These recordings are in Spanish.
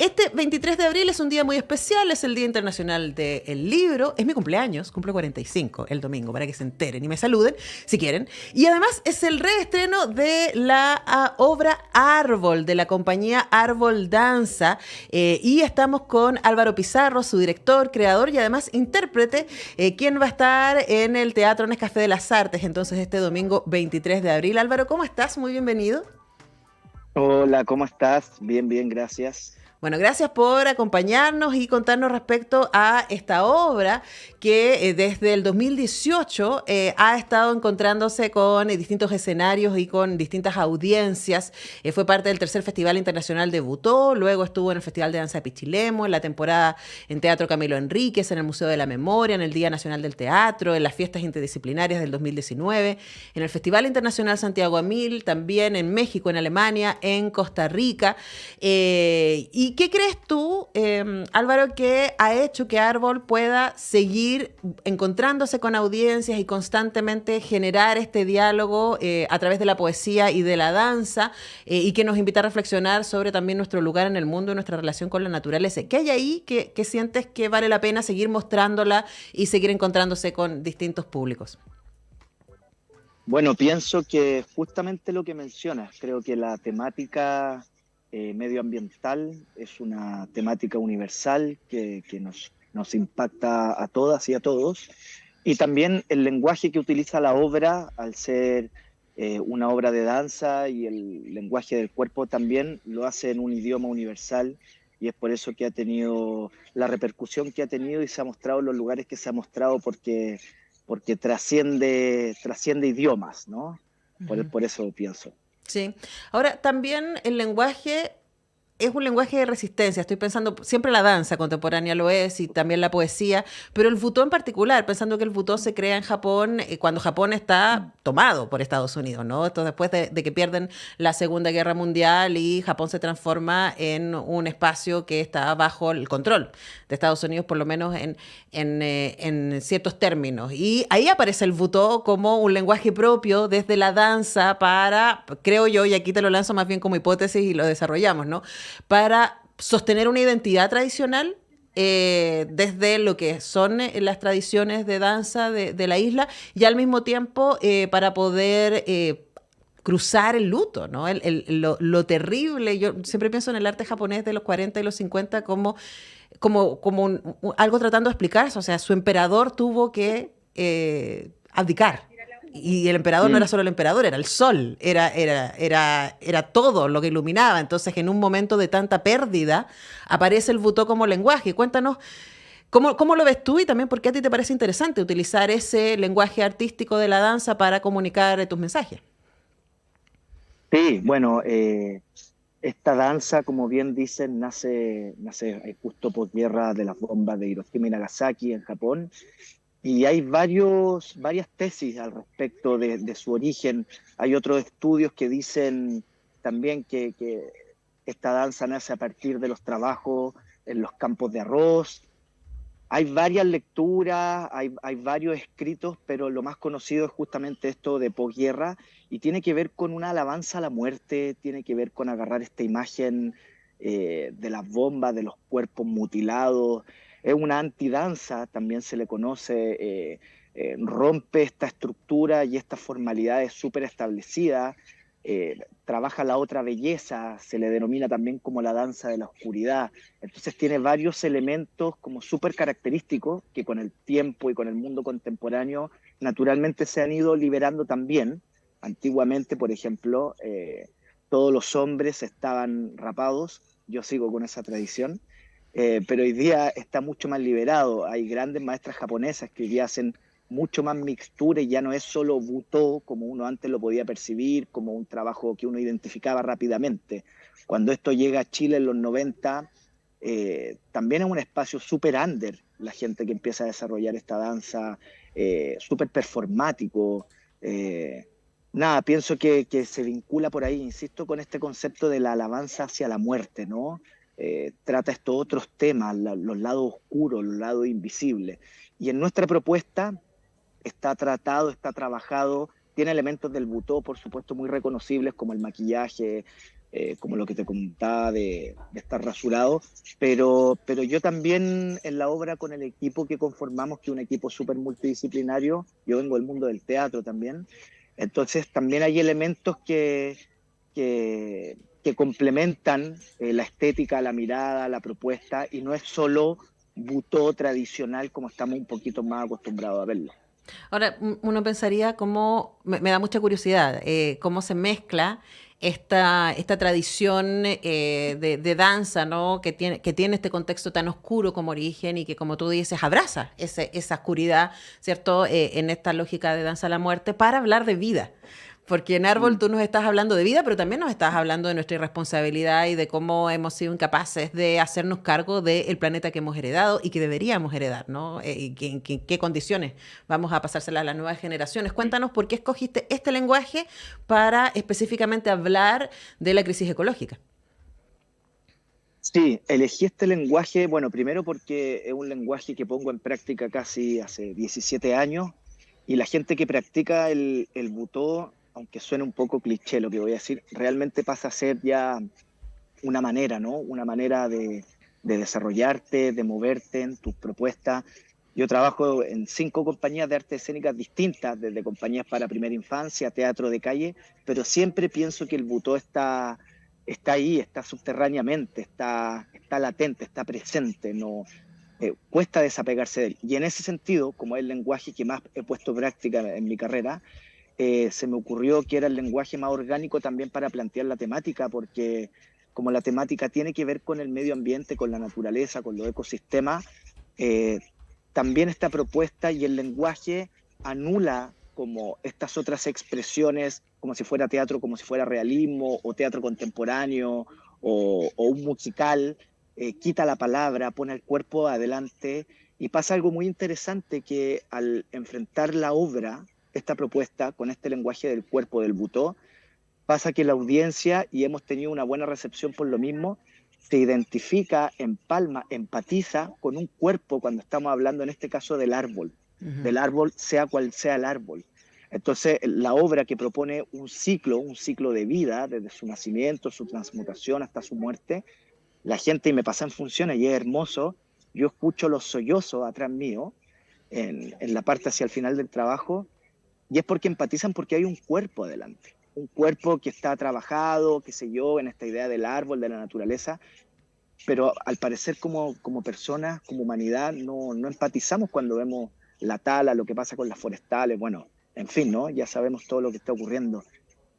Este 23 de abril es un día muy especial, es el Día Internacional del Libro, es mi cumpleaños, cumplo 45 el domingo, para que se enteren y me saluden si quieren. Y además es el reestreno de la obra Árbol, de la compañía Árbol Danza, y estamos con Álvaro Pizarro, su director, creador y además intérprete, quien va a estar en el Teatro Nescafé de las Artes, entonces este domingo 23 de abril. Álvaro, ¿cómo estás? Muy bienvenido. Hola, ¿cómo estás? Bien, bien, gracias. Bueno, gracias por acompañarnos y contarnos respecto a esta obra que desde el 2018 ha estado encontrándose con distintos escenarios y con distintas audiencias. Fue parte del tercer Festival Internacional de Butó, luego estuvo en el Festival de Danza de Pichilemu, en la temporada en Teatro Camilo Enríquez, en el Museo de la Memoria, en el Día Nacional del Teatro, en las fiestas interdisciplinarias del 2019, en el Festival Internacional Santiago Amil, también en México, en Alemania, en Costa Rica. ¿Y qué crees tú, Álvaro, que ha hecho que Árbol pueda seguir encontrándose con audiencias y constantemente generar este diálogo a través de la poesía y de la danza y que nos invita a reflexionar sobre también nuestro lugar en el mundo y nuestra relación con la naturaleza? ¿Qué hay ahí que sientes que vale la pena seguir mostrándola y seguir encontrándose con distintos públicos? Bueno, pienso que justamente lo que mencionas, creo que la temática medioambiental es una temática universal que nos impacta a todas y a todos. Y también el lenguaje que utiliza la obra, al ser una obra de danza y el lenguaje del cuerpo también, lo hace en un idioma universal. Y es por eso que ha tenido la repercusión que ha tenido y se ha mostrado en los lugares que se ha mostrado porque trasciende idiomas, ¿no? Por eso pienso. Sí. Ahora, también el lenguaje es un lenguaje de resistencia. Estoy pensando, siempre la danza contemporánea lo es y también la poesía, pero el butó en particular, pensando que el butó se crea en Japón cuando Japón está tomado por Estados Unidos, ¿no? Esto después de que pierden la Segunda Guerra Mundial y Japón se transforma en un espacio que está bajo el control de Estados Unidos, por lo menos en ciertos términos. Y ahí aparece el butó como un lenguaje propio desde la danza para, creo yo, y aquí te lo lanzo más bien como hipótesis y lo desarrollamos, ¿no? Para sostener una identidad tradicional desde lo que son las tradiciones de danza de la isla y al mismo tiempo para poder cruzar el luto, ¿no? Lo terrible. Yo siempre pienso en el arte japonés de los 40 y los 50 como algo tratando de explicarse. O sea, su emperador tuvo que abdicar. Y el emperador no era Mm. solo el emperador, era el sol, era todo lo que iluminaba. Entonces, en un momento de tanta pérdida, aparece el butó como lenguaje. Cuéntanos, ¿cómo lo ves tú y también por qué a ti te parece interesante utilizar ese lenguaje artístico de la danza para comunicar tus mensajes? Sí, bueno, esta danza, como bien dicen, nace justo por guerra de las bombas de Hiroshima y Nagasaki en Japón. Y hay varias tesis al respecto de su origen. Hay otros estudios que dicen también que esta danza nace a partir de los trabajos en los campos de arroz. Hay varias lecturas, hay varios escritos, pero lo más conocido es justamente esto de posguerra y tiene que ver con una alabanza a la muerte, tiene que ver con agarrar esta imagen de las bombas, de los cuerpos mutilados. Es una antidanza, también se le conoce, rompe esta estructura y estas formalidades súper establecidas, trabaja la otra belleza, se le denomina también como la danza de la oscuridad. Entonces tiene varios elementos como súper característicos que con el tiempo y con el mundo contemporáneo naturalmente se han ido liberando también. Antiguamente, por ejemplo, todos los hombres estaban rapados, yo sigo con esa tradición, pero hoy día está mucho más liberado. Hay grandes maestras japonesas que hoy día hacen mucho más mixtura y ya no es solo butó como uno antes lo podía percibir, como un trabajo que uno identificaba rápidamente. Cuando esto llega a Chile en los 90, también es un espacio súper under, la gente que empieza a desarrollar esta danza, súper performático. Nada, pienso que se vincula por ahí, insisto, con este concepto de la alabanza hacia la muerte, ¿no? Trata estos otros temas, los lados oscuros, los lados invisibles. Y en nuestra propuesta está tratado, está trabajado, tiene elementos del butó, por supuesto, muy reconocibles como el maquillaje, como lo que te contaba de estar rasurado, pero yo también en la obra con el equipo que conformamos, que es un equipo súper multidisciplinario, yo vengo del mundo del teatro también, entonces también hay elementos que complementan la estética, la mirada, la propuesta, y no es solo butó tradicional como estamos un poquito más acostumbrados a verlo. Ahora, uno pensaría cómo, me da mucha curiosidad, cómo se mezcla esta tradición de danza, ¿no? Que tiene este contexto tan oscuro como origen y que, como tú dices, abraza esa oscuridad, ¿cierto? En esta lógica de danza a la muerte para hablar de vida. Porque en Árbol Mm. tú nos estás hablando de vida, pero también nos estás hablando de nuestra irresponsabilidad y de cómo hemos sido incapaces de hacernos cargo del planeta que hemos heredado y que deberíamos heredar, ¿no? Y qué condiciones vamos a pasársela a las nuevas generaciones. Cuéntanos por qué escogiste este lenguaje para específicamente hablar de la crisis ecológica. Sí, elegí este lenguaje, bueno, primero porque es un lenguaje que pongo en práctica casi hace 17 años y la gente que practica el butó, aunque suene un poco cliché lo que voy a decir, realmente pasa a ser ya una manera, ¿no? Una manera de desarrollarte, de moverte en tus propuestas. Yo trabajo en 5 compañías de artes escénicas distintas, desde compañías para primera infancia, teatro de calle, pero siempre pienso que el butó está ahí, está subterráneamente, está latente, está presente, no, cuesta desapegarse de él. Y en ese sentido, como es el lenguaje que más he puesto en práctica en mi carrera, se me ocurrió que era el lenguaje más orgánico también para plantear la temática, porque como la temática tiene que ver con el medio ambiente, con la naturaleza, con los ecosistemas, eh, también esta propuesta y el lenguaje anula como estas otras expresiones, como si fuera teatro, como si fuera realismo o teatro contemporáneo o un musical, quita la palabra, pone el cuerpo adelante y pasa algo muy interesante que al enfrentar la obra, esta propuesta con este lenguaje del cuerpo del butó, pasa que la audiencia, y hemos tenido una buena recepción por lo mismo, se identifica, empalma, empatiza con un cuerpo cuando estamos hablando en este caso Ujú. del árbol sea cual sea el árbol. Entonces, la obra que propone un ciclo de vida, desde su nacimiento, su transmutación hasta su muerte, la gente, y me pasa en funciones, y es hermoso, yo escucho los sollozos atrás mío, en la parte hacia el final del trabajo, y es porque empatizan porque hay un cuerpo adelante, un cuerpo que está trabajado, qué sé yo, en esta idea del árbol, de la naturaleza, pero al parecer como personas, como humanidad, no empatizamos cuando vemos la tala, lo que pasa con las forestales, bueno, en fin, ¿no? Ya sabemos todo lo que está ocurriendo,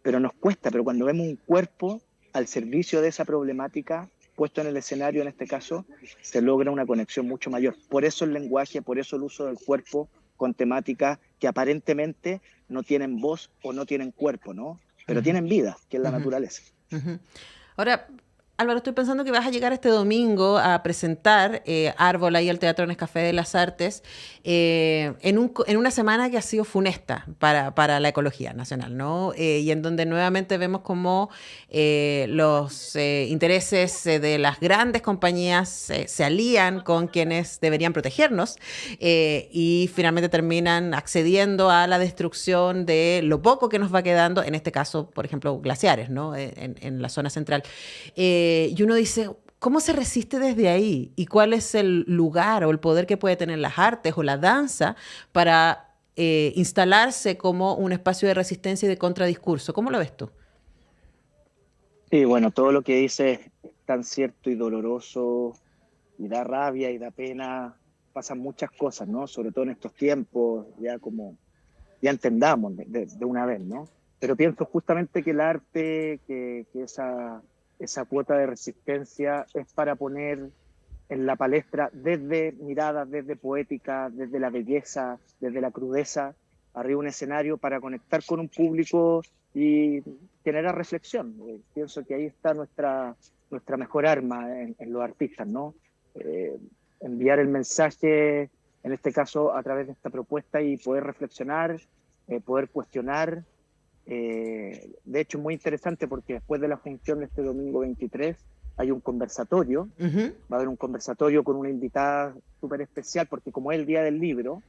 pero nos cuesta, pero cuando vemos un cuerpo al servicio de esa problemática, puesto en el escenario en este caso, se logra una conexión mucho mayor. Por eso el lenguaje, por eso el uso del cuerpo con temáticas que aparentemente no tienen voz o no tienen cuerpo, ¿no? Pero Ujú. tienen vida, que es la Ujú. naturaleza. Ujú. Ahora, Álvaro, estoy pensando que vas a llegar este domingo a presentar Árbol ahí al Teatro Nescafé de las Artes en una semana que ha sido funesta para la ecología nacional, ¿no? Y en donde nuevamente vemos cómo los intereses de las grandes compañías se alían con quienes deberían protegernos y finalmente terminan accediendo a la destrucción de lo poco que nos va quedando, en este caso, por ejemplo, glaciares, ¿no? En la zona central. Y uno dice, ¿cómo se resiste desde ahí? ¿Y cuál es el lugar o el poder que puede tener las artes o la danza para instalarse como un espacio de resistencia y de contradiscurso? ¿Cómo lo ves tú? Sí, bueno, todo lo que dices es tan cierto y doloroso, y da rabia y da pena, pasan muchas cosas, ¿no? Sobre todo en estos tiempos, ya como ya entendamos de una vez, ¿no? Pero pienso justamente que el arte, que esa cuota de resistencia es para poner en la palestra desde miradas, desde poética, desde la belleza, desde la crudeza, arriba un escenario para conectar con un público y generar reflexión. Pienso que ahí está nuestra mejor arma en los artistas, ¿no? Eh, enviar el mensaje, en este caso, a través de esta propuesta y poder reflexionar, poder cuestionar. De hecho, es muy interesante porque después de la función de este domingo 23 hay un conversatorio, Ujú. va a haber un conversatorio con una invitada súper especial porque como es el día del libro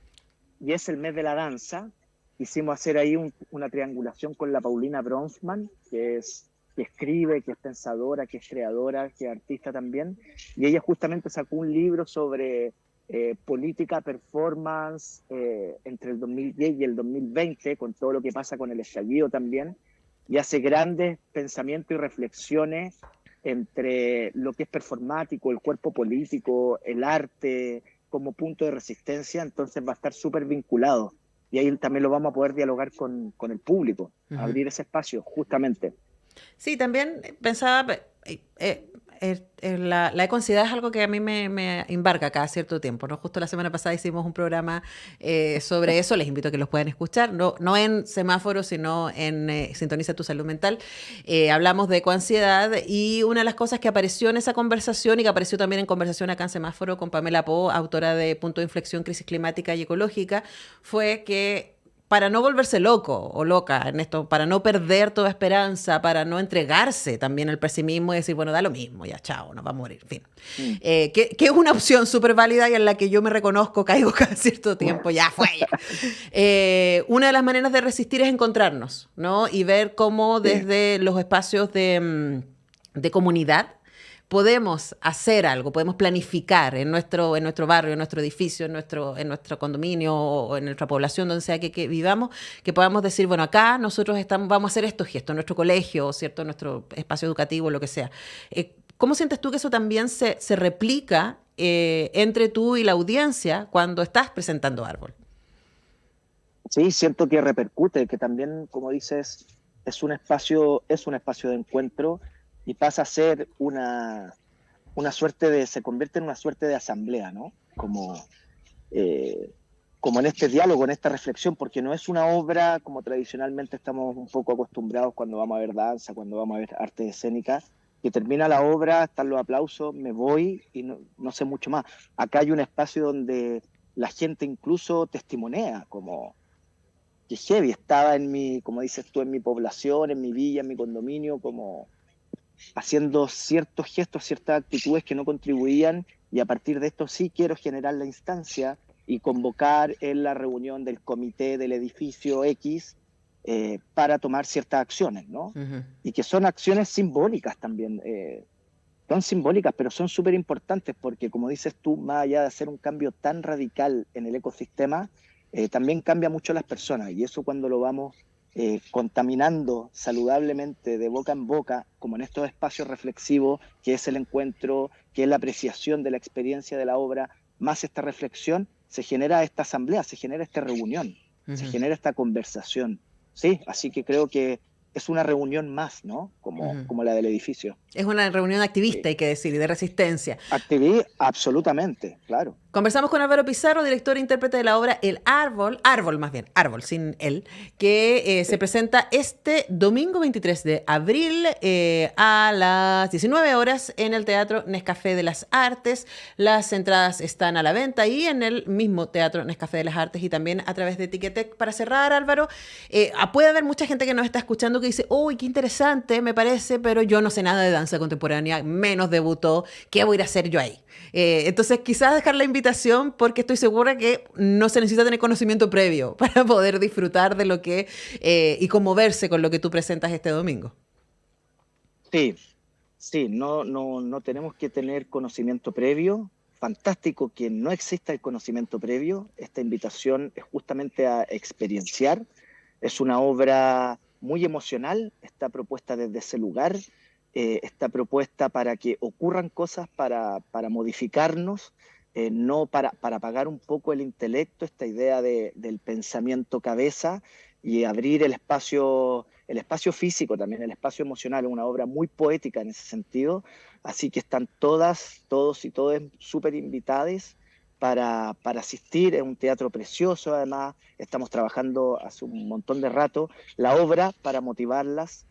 y es el mes de la danza, quisimos hacer ahí una triangulación con la Paulina Bronfman, que es que escribe, que es pensadora, que es creadora, que es artista también, y ella justamente sacó un libro sobre política, performance, entre el 2010 y el 2020, con todo lo que pasa con el estallido también, y hace grandes pensamientos y reflexiones entre lo que es performático, el cuerpo político, el arte como punto de resistencia, entonces va a estar súper vinculado. Y ahí también lo vamos a poder dialogar con el público, Ujú. abrir ese espacio, justamente. Sí, también pensaba, la ecoansiedad es algo que a mí me embarga cada cierto tiempo, ¿no? Justo la semana pasada hicimos un programa sobre eso, les invito a que los puedan escuchar, no en semáforo, sino en Sintoniza tu Salud Mental. Hablamos de ecoansiedad y una de las cosas que apareció en esa conversación y que apareció también en conversación acá en Semáforo con Pamela Po, autora de Punto de Inflexión, Crisis Climática y Ecológica, fue que para no volverse loco o loca en esto, para no perder toda esperanza, para no entregarse también al pesimismo y decir, bueno, da lo mismo, ya, chao, nos va a morir, en fin. Mm. Que es una opción súper válida y en la que yo me reconozco, caigo cada cierto tiempo, ya fue ya. Una de las maneras de resistir es encontrarnos, ¿no? Y ver cómo Sí, desde los espacios de comunidad podemos hacer algo, podemos planificar en nuestro barrio, en nuestro edificio, en nuestro condominio o en nuestra población, donde sea que vivamos, que podamos decir, bueno, acá nosotros vamos a hacer estos gestos, en nuestro colegio, ¿cierto? En nuestro espacio educativo, lo que sea. ¿Cómo sientes tú que eso también se replica entre tú y la audiencia cuando estás presentando árbol? sí, siento que repercute, que también, como dices, es un espacio de encuentro y pasa a ser se convierte en una suerte de asamblea, ¿no? Eh, como en este diálogo, en esta reflexión, porque no es una obra como tradicionalmente estamos un poco acostumbrados cuando vamos a ver danza, cuando vamos a ver arte escénica, que termina la obra, están los aplausos, me voy y no sé mucho más. Acá hay un espacio donde la gente incluso testimonea, como que heavy, estaba en mi, como dices tú, en mi población, en mi villa, en mi condominio, como haciendo ciertos gestos, ciertas actitudes que no contribuían y a partir de esto sí quiero generar la instancia y convocar en la reunión del comité del edificio X para tomar ciertas acciones, ¿no? Ujú. Y que son acciones simbólicas también. Son simbólicas, pero son súper importantes porque, como dices tú, más allá de hacer un cambio tan radical en el ecosistema, también cambia mucho las personas y eso cuando lo vamos contaminando saludablemente de boca en boca, como en estos espacios reflexivos, que es el encuentro, que es la apreciación de la experiencia de la obra, más esta reflexión, se genera esta asamblea, se genera esta reunión, se Ujú. genera esta conversación. Sí, así que creo que es una reunión más, ¿no? Ujú. Como la del edificio. Es una reunión activista, Sí. hay que decir, y de resistencia. Absolutamente, claro. Conversamos con Álvaro Pizarro, director e intérprete de la obra El Árbol, Árbol más bien, Árbol sin él, que se Sí. presenta este domingo 23 de abril a las 19 horas en el Teatro Nescafé de las Artes. Las entradas están a la venta y en el mismo Teatro Nescafé de las Artes y también a través de Ticketek. Para cerrar, Álvaro, puede haber mucha gente que nos está escuchando que dice, uy, qué interesante, me parece, pero yo no sé nada de danza contemporánea, menos debutó, ¿qué voy a ir a hacer yo ahí? Entonces, quizás dejar la invitación porque estoy segura que no se necesita tener conocimiento previo para poder disfrutar de lo que y conmoverse con lo que tú presentas este domingo. Sí, sí, no tenemos que tener conocimiento previo. Fantástico que no exista el conocimiento previo. Esta invitación es justamente a experienciar. Es una obra muy emocional, está propuesta desde ese lugar, está propuesta para que ocurran cosas, para modificarnos, no para apagar un poco el intelecto, esta idea del pensamiento cabeza y abrir el espacio físico también, el espacio emocional, es una obra muy poética en ese sentido, así que están todas, todos y todas súper invitadas para asistir, es un teatro precioso además, estamos trabajando hace un montón de rato, la obra para motivarlas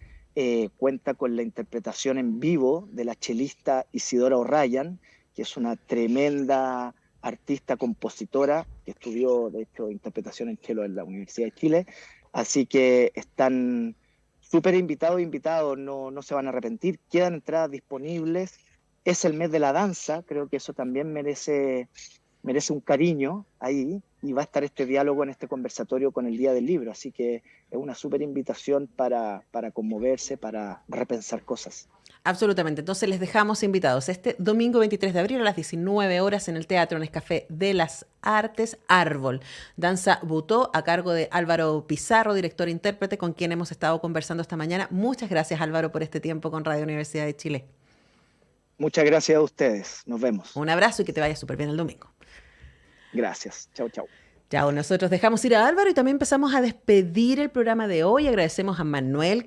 cuenta con la interpretación en vivo de la chelista Isidora O'Ryan, que es una tremenda artista compositora que estudió, de hecho, interpretación en cello en la Universidad de Chile. Así que están súper invitados e invitados, no se van a arrepentir. Quedan entradas disponibles. Es el mes de la danza, creo que eso también merece merece un cariño ahí, y va a estar este diálogo en este conversatorio con el Día del Libro, así que es una súper invitación para conmoverse, para repensar cosas. Absolutamente. Entonces les dejamos invitados este domingo 23 de abril a las 19 horas en el Teatro Nescafé de las Artes Árbol. Danza Butó a cargo de Álvaro Pizarro, director e intérprete, con quien hemos estado conversando esta mañana. Muchas gracias, Álvaro, por este tiempo con Radio Universidad de Chile. Muchas gracias a ustedes. Nos vemos. Un abrazo y que te vaya súper bien el domingo. Gracias. Chau, chau. Chao, nosotros dejamos ir a Álvaro y también empezamos a despedir el programa de hoy. Agradecemos a Manuel,